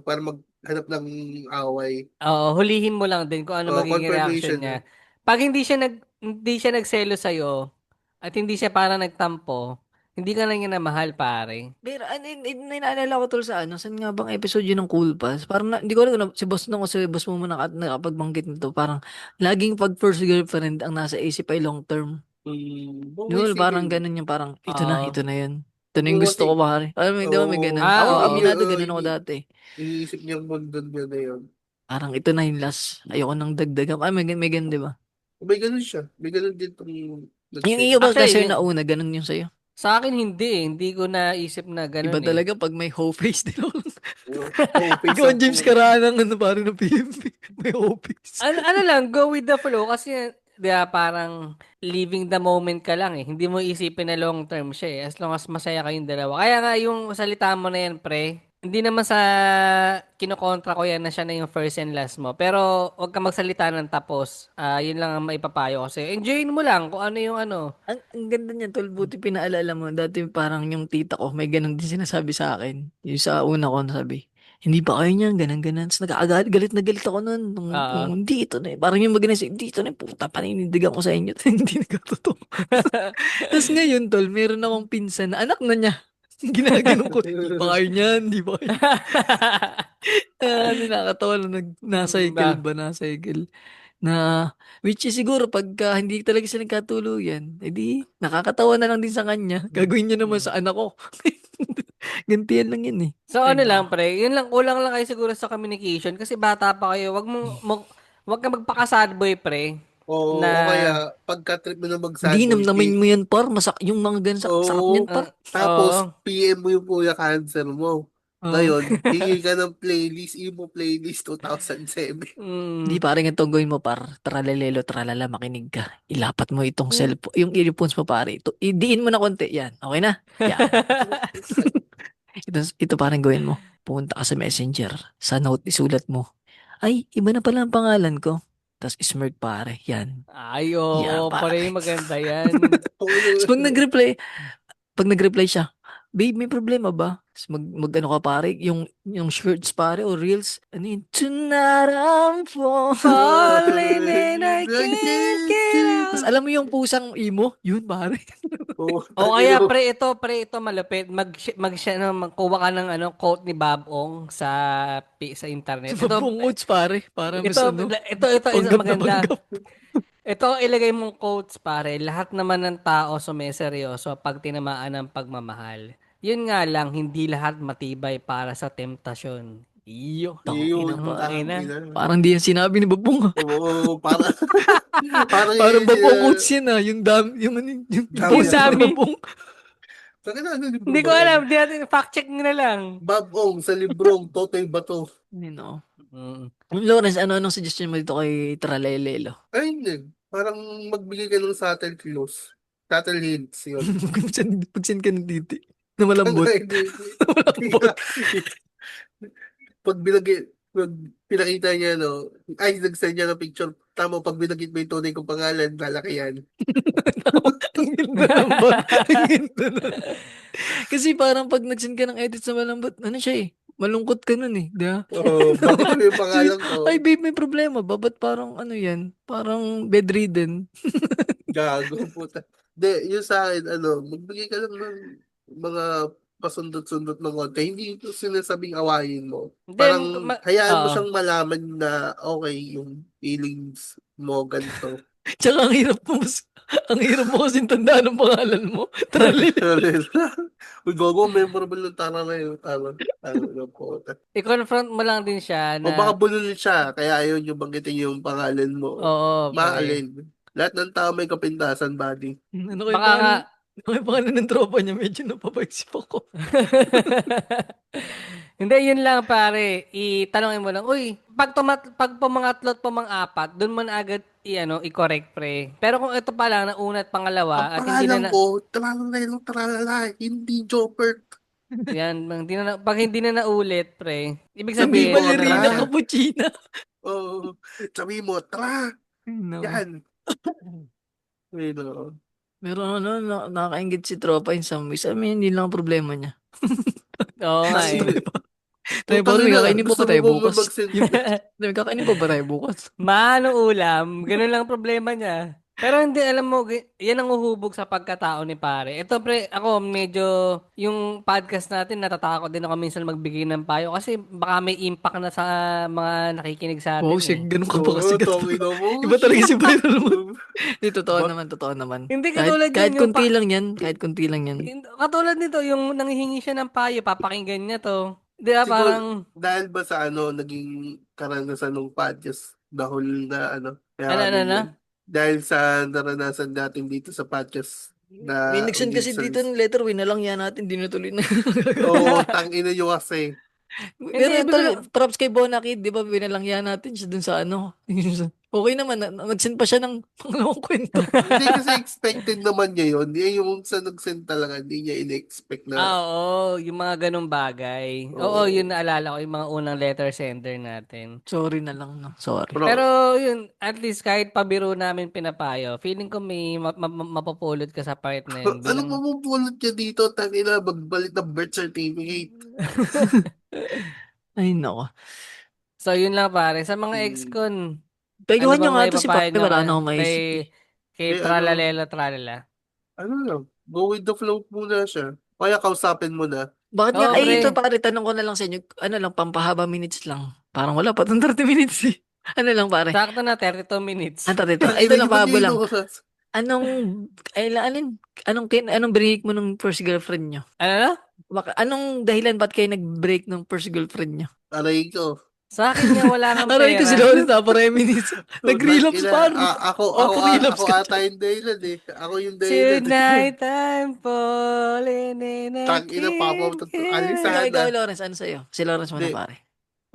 Speaker 4: para maghanap ng away.
Speaker 5: Oo, hulihin mo lang din kung ano magiging reaction
Speaker 4: Confirmation
Speaker 5: niya. Pag hindi siya nagselo sa'yo, at hindi siya parang nagtampo, hindi ka lang niya na mahal, pare.
Speaker 3: Pero naalala ko tol sa saan nga bang episode yun ng Cool Pass? Parang hindi ko alam kung si boss nung o si boss mo nakapagbanggit nito. Parang laging pag first girlfriend ang nasa isip ay long term. Di ba parang ganun yung parang ito na yun. Ito na yung gusto ko pare. Alam mo, di ba may ganun? Ako,
Speaker 5: oo.
Speaker 3: aminado ganun ako dati.
Speaker 4: Iniisip niyang mundo niya na yun.
Speaker 3: Parang ito na yung last. Ayoko nang dagdagan. May ganun, di ba?
Speaker 4: May ganun siya. May ganun din itong
Speaker 3: Yung iyo ba
Speaker 5: Actually,
Speaker 3: kasi nauna, ganun yung sa'yo?
Speaker 5: Sa akin hindi eh. Hindi ko naisip na ganun
Speaker 3: Iba
Speaker 5: eh.
Speaker 3: talaga pag may whole face din ako.
Speaker 4: face
Speaker 3: Ikaw ang James Carana ng parang ng PMP. May whole face.
Speaker 5: Ano lang, go with the flow kasi di ba, parang living the moment ka lang eh. Hindi mo isipin na long term siya eh. As long as masaya kayong dalawa. Kaya nga yung salita mo na yan, pre, hindi naman sa kinokontra ko yan na siya na yung first and last mo. Pero wag ka magsalita ng tapos. Yun lang ang maipapayo ko sa'yo. Enjoyin mo lang kung ano yung ano.
Speaker 3: Ang ganda niyan, tol. Buti pinaalala mo. Dati parang yung tita ko, may ganun din sinasabi sa akin. Yung sa una ko, nasabi, hindi ba kayo niyan, ganun-ganan. Tapos nag-aagalit, galit na galit ako nun. Hindi, ito na eh. Parang yung maganas, hindi, ito na eh. Puta, paninindigan ko sa inyo. Hindi nagkatotoo. Tapos ngayon, tol, meron akong pinsan na anak na niya. Ginaganon ko. Hindi ba kayo niyan? Hindi ba kayo? Nakakatawa na nasa-cycle. Na, which is siguro pagka hindi talaga sila nagkatuluyan, edi nakakatawa na lang din sa kanya. Gagawin niya naman sa anak ko. Gantiyan lang yun eh.
Speaker 5: So ano lang, pre, yun lang, kulang lang kayo siguro sa communication kasi bata pa kayo. Wag ka magpaka-sad boy, pre.
Speaker 4: O
Speaker 5: Na,
Speaker 4: kaya, pagka-trip mo na
Speaker 3: Hindi,
Speaker 4: mag-sad boy,
Speaker 3: namnamin mo yan, par. Yung mga ganun, sakit niyan,
Speaker 4: oo,
Speaker 3: par.
Speaker 4: tapos,
Speaker 5: oo.
Speaker 4: PM mo yung Kuya Cancer mo.
Speaker 3: Oo.
Speaker 4: Ngayon, hingi ka ng playlist, emo playlist 2007.
Speaker 3: Hindi,
Speaker 5: Mm.
Speaker 3: pare, ganito ang gawin mo, par. Tralalelo, tralala, makinig ka. Ilapat mo itong
Speaker 4: Hmm.
Speaker 3: cellphone, yung earphones mo, pare. Idiin mo na konti. Yan. Okay na? Yan. Ito parang gawin mo. Pumunta ka sa messenger. Sa note, isulat mo. Ay, iba na pala ang pangalan ko. Tapos smirk, pare. Yan.
Speaker 5: Ay,
Speaker 3: Yan,
Speaker 5: oo,
Speaker 3: pare.
Speaker 5: pare, maganda yan.
Speaker 3: Tapos pag nag-reply siya, babe, may problema ba? Tapos mag-ano ka, pare, yung shirts, pare, o reels. Ano yun? Tonight I'm
Speaker 5: Falling and I can't get
Speaker 3: Tapos
Speaker 5: out.
Speaker 3: alam mo yung pusang emo? Yun, pare.
Speaker 4: Oo,
Speaker 5: O
Speaker 4: tangina
Speaker 5: kaya
Speaker 4: mo.
Speaker 5: pre ito malupit. Magkuha ka ng quote ni Bob Ong sa internet.
Speaker 3: Mabungots, pare. Para mas
Speaker 5: Ito,
Speaker 3: ano,
Speaker 5: ito isa
Speaker 3: panggap na
Speaker 5: maganda.
Speaker 3: panggap.
Speaker 5: Ito ilagay mong quotes pare. Lahat naman ng tao sumeseryoso pag tinamaan ng pagmamahal. Yun nga lang, hindi lahat matibay para sa temptasyon. Iyo.
Speaker 3: Tangina,
Speaker 4: Yun,
Speaker 3: pare.
Speaker 5: Tangina.
Speaker 4: tangina.
Speaker 3: Parang di yan sinabi ni Babong.
Speaker 4: Oo, parang
Speaker 3: Parang
Speaker 4: yun
Speaker 3: Babong
Speaker 4: sila.
Speaker 3: quotes yan yung yung
Speaker 4: Dami
Speaker 5: Yung
Speaker 3: post
Speaker 4: yan.
Speaker 3: ni
Speaker 5: dami.
Speaker 3: Babong.
Speaker 4: Tangina, ano libro
Speaker 5: Hindi ko
Speaker 4: ba yan?
Speaker 5: alam. Di natin, fact check nyo na lang.
Speaker 4: Bob Ong sa librong Totoy Bato.
Speaker 5: Mm.
Speaker 3: Lawrence, anong suggestion mo dito kay Tralelelo?
Speaker 4: Ayun din. Parang magbigay ka ng subtle clues. Subtle hints yun.
Speaker 3: Pag-send ka ng titi na malambot.
Speaker 4: Hindi.
Speaker 3: Malambot.
Speaker 4: Pag pinakita niya, no, ay, nag-send niya ng picture. Tama, pag binagit mo yung tunay kong pangalan, lalaki yan.
Speaker 3: Ang ganda naman. Ang ganda na. Kasi parang pag nag-send ka ng edits na malambot, ano siya eh, malungkot ka nun eh, di ba?
Speaker 4: Oo, bakit mo yung pangalan ko?
Speaker 3: Ay babe, may problema ba? Ba't parang ano yan? Parang bedridden.
Speaker 4: Gago, puta. Hindi, yung sa akin, magbigay ka lang ng mga pasundot-sundot ng konti. Hindi ito sinasabing awayin mo.
Speaker 5: Hindi,
Speaker 4: Parang hayaan mo
Speaker 5: oo.
Speaker 4: siyang malaman na okay yung feelings mo, ganito.
Speaker 3: Tsaka ang hirap mo kasi tandaan ang pangalan mo. Tralele.
Speaker 4: Uy, gogo, memorable ng tara na yun. Tama na po.
Speaker 5: I-confront mo lang din siya
Speaker 4: O baka
Speaker 5: na,
Speaker 4: bulol siya, kaya ayaw nyo banggitin yung pangalan mo.
Speaker 5: oo, pre.
Speaker 4: Maalin. Lahat ng tao may kapintasan, buddy.
Speaker 3: Ano kayo
Speaker 5: Baka nga,
Speaker 3: pangalan? Ano kayo pangalan ng tropa niya? Medyo napapaisip ako.
Speaker 5: hindi, yun lang pare. Itanongin mo lang, uy, pag pumangatlot pumang-apat, doon mo na agad i-correct pre. Pero kung ito pa lang, nauna at
Speaker 4: Ang
Speaker 5: pangalawa, at
Speaker 4: pangalan ko, tralala, hindi Jopert.
Speaker 5: pag hindi na naulit pre, ibig
Speaker 3: Sabi
Speaker 5: sabihin,
Speaker 3: ballerina
Speaker 4: tara.
Speaker 3: cappuccina.
Speaker 4: Oo, sabi mo, tara,
Speaker 3: No.
Speaker 4: yan. Pero,
Speaker 3: Pero nakakaingit si tropa in some ways. I mean, hindi lang ang problema niya.
Speaker 5: oo nga eh.
Speaker 3: Tayo ba, may kakainin pa ba tayo bukas?
Speaker 4: mag-send.
Speaker 3: May kakainin pa ba tayo bukas?
Speaker 5: Maano ulam, ganun lang ang problema niya. Pero hindi, alam mo, yan ang uhubog sa pagkatao ni pare. Ito pre, ako medyo, yung podcast natin, natatakot din ako minsan magbigay ng payo kasi baka may impact na sa mga nakikinig sa atin
Speaker 3: Wow,
Speaker 5: eh.
Speaker 3: ganun ka ba kasi
Speaker 4: Tongin na mo.
Speaker 3: Iba talaga si Viral mo. Hindi, totoo naman.
Speaker 5: Hindi katulad
Speaker 3: Kahit
Speaker 5: yan, yung
Speaker 3: konti lang yan. Kahit konti lang yan.
Speaker 5: katulad nito, yung nanghihingi siya ng payo, papakinggan niya to. Di ba,
Speaker 4: Siguro,
Speaker 5: parang,
Speaker 4: dahil ba sa naging karanasan ng podcast, dahil na kaya
Speaker 5: ano?
Speaker 4: yun. Dahil sa naranasan natin dito sa podcast na
Speaker 3: May nag-send kasi dito ng letter, winalang yan natin, di natuloy na.
Speaker 4: Oo, tangina nyo kasi.
Speaker 3: Pero
Speaker 5: Hindi,
Speaker 3: ito, props kay Bonakid, di ba, winalang yan natin siya dun sa Okay naman, nag-send pa siya ng pangalawang kwento.
Speaker 4: Hindi kasi expected naman niya yun. Yung sa nag-send talaga, hindi niya in-expect na.
Speaker 5: oo, yung mga ganong bagay. Oo, yun naalala ko, yung mga unang letter sender natin.
Speaker 3: Sorry na lang, no? Sorry.
Speaker 4: Bro,
Speaker 5: Pero yun, at least kahit pabiro namin pinapayo, feeling ko may mapupulot ka sa part na yun.
Speaker 4: ano pa mong niya dito? Tangina, magbalik ng birth certificate.
Speaker 3: Ay, nako.
Speaker 5: So yun lang pare, sa mga ex-con,
Speaker 3: Payuhan nyo
Speaker 5: bang
Speaker 3: nga to si
Speaker 5: maipapayo
Speaker 3: Papi,
Speaker 5: nyo
Speaker 3: wala na akong
Speaker 5: kay,
Speaker 3: maisip.
Speaker 5: kay
Speaker 4: Eh,
Speaker 5: Tralalelo Tralala?
Speaker 4: Ano lang, go with the flow muna siya. Kaya kausapin mo na.
Speaker 3: Bakit nga,
Speaker 5: Oo, pre.
Speaker 3: ito pare, tanong ko na lang sa inyo, ano lang, pampahaba minutes lang. Parang wala pa itong 30 minutes eh. Ano lang pare?
Speaker 5: Sakto na 32 minutes.
Speaker 3: Ito lang, pahaba lang. Anong break mo nung first girlfriend nyo?
Speaker 5: Ano na?
Speaker 3: Anong dahilan ba't kayo nag-break nung first girlfriend nyo?
Speaker 4: Aray ko.
Speaker 5: Sa akin nga wala kang
Speaker 3: Aray ko si
Speaker 5: pera.
Speaker 3: Lawrence napareminis. Nag-relapse
Speaker 4: Ina,
Speaker 3: pa. Ano?
Speaker 4: ako
Speaker 3: relapse ka.
Speaker 4: ata yung dahilan eh. Ako yung dahilan.
Speaker 5: Tonight I'm falling in a
Speaker 4: Tangina, papa,
Speaker 3: Ikaw,
Speaker 4: alisada.
Speaker 3: Lawrence, ano sa'yo? Si Lawrence muna,
Speaker 4: Hindi,
Speaker 3: pare.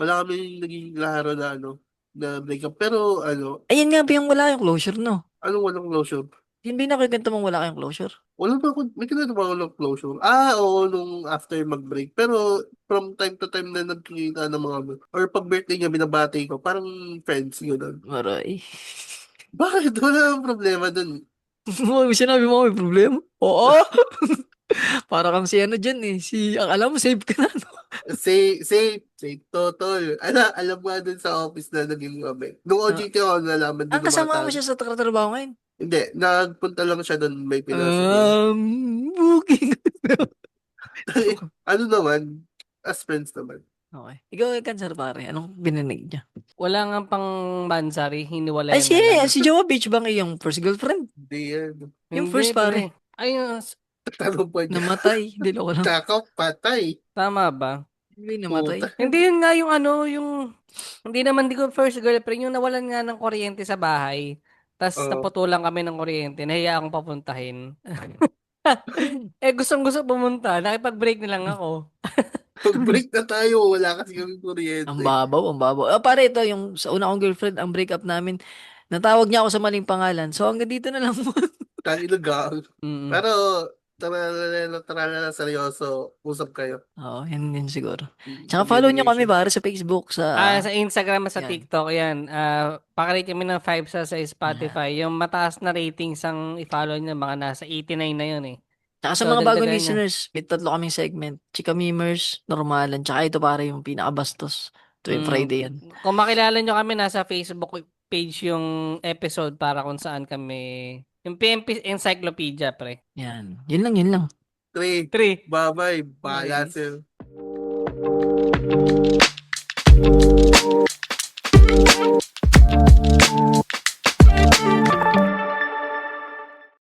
Speaker 4: wala kami naging laro na na breakup. Pero
Speaker 3: Ayun nga ba yung wala yung closure, no?
Speaker 4: anong walang closure?
Speaker 3: Yun ba yung nakikwento mong wala kayong closure?
Speaker 4: Wala ba ako, may kinito ba ako ng closure? Oo, nung after mag-break. Pero from time to time na nagkikita ng mga, or pag birthday niya, binabati ko, parang friends, yun.
Speaker 3: Aray.
Speaker 4: Bakit? Wala akong problema dun.
Speaker 3: Sinabi mo may problema? Oo. Para kang si ano dyan eh. Alam mo, safe ka na. No?
Speaker 4: Say, totol. Alam mo nga dun sa office na naging kami. Nung OJT ako, nalaman din ng mga
Speaker 3: Kasama
Speaker 4: tao.
Speaker 3: mo siya sa trabaho ngayon?
Speaker 4: Hindi, nagpunta lang siya dun, may pinasa.
Speaker 3: Booking.
Speaker 4: Ano naman, as friends naman.
Speaker 3: Okay. Ikaw, Cancer, pare. Anong bininig niya?
Speaker 5: Wala nga pang mansari, hiniwalayan
Speaker 3: Ay,
Speaker 5: na lang.
Speaker 3: si Jowa Beach Bang yung first girlfriend?
Speaker 4: Hindi yan.
Speaker 3: Yung
Speaker 5: Hindi,
Speaker 3: first, pare.
Speaker 5: Ay,
Speaker 4: Tanong pa niya.
Speaker 3: Namatay. Hindi ko lang.
Speaker 4: Kakap, patay.
Speaker 5: tama ba?
Speaker 3: Hindi namatay.
Speaker 4: Puta.
Speaker 5: Hindi yun nga hindi naman di ko first girlfriend, yung nawalan nga ng kuryente sa bahay. Tapos
Speaker 4: Oo.
Speaker 5: naputulan kami ng kuryente, nahiya akong papuntahin. Gustong-gusto pumunta, nakipag-break na lang ako.
Speaker 4: Pag-break na tayo, wala kasi kami kuryente.
Speaker 3: Ang babaw, ang babaw. Pare, ito, yung sa una kong girlfriend, ang breakup namin, natawag niya ako sa maling pangalan. So, hanggang dito na lang mo.
Speaker 4: Tayo nagang.
Speaker 5: Mm.
Speaker 4: Pero, tara na seryoso. Usap kayo.
Speaker 3: Oo, yun siguro. Tsaka follow niyo kami, pare, sa Facebook, sa...
Speaker 5: Sa Instagram at sa
Speaker 3: yan.
Speaker 5: TikTok, yan. Pakarate kami ng 5 sa Spotify. Yung mataas na ratings ang i-follow nyo, mga nasa 89 na yun eh.
Speaker 3: Tsaka sa
Speaker 5: So,
Speaker 3: mga bagong
Speaker 5: dagdagan niyo.
Speaker 3: listeners, may 3 kaming segment. Chika Memers, Normalan, tsaka ito pare yung pinakabastos. Tuwing Friday yan.
Speaker 5: Kung makilala nyo kami, nasa Facebook page yung episode para kung saan kami... Yung PMP Encyclopedia, pre.
Speaker 3: Yan. Yun lang.
Speaker 4: 3.
Speaker 5: 3.
Speaker 4: Bye-bye.
Speaker 3: Bye.
Speaker 4: Bahala sa'yo.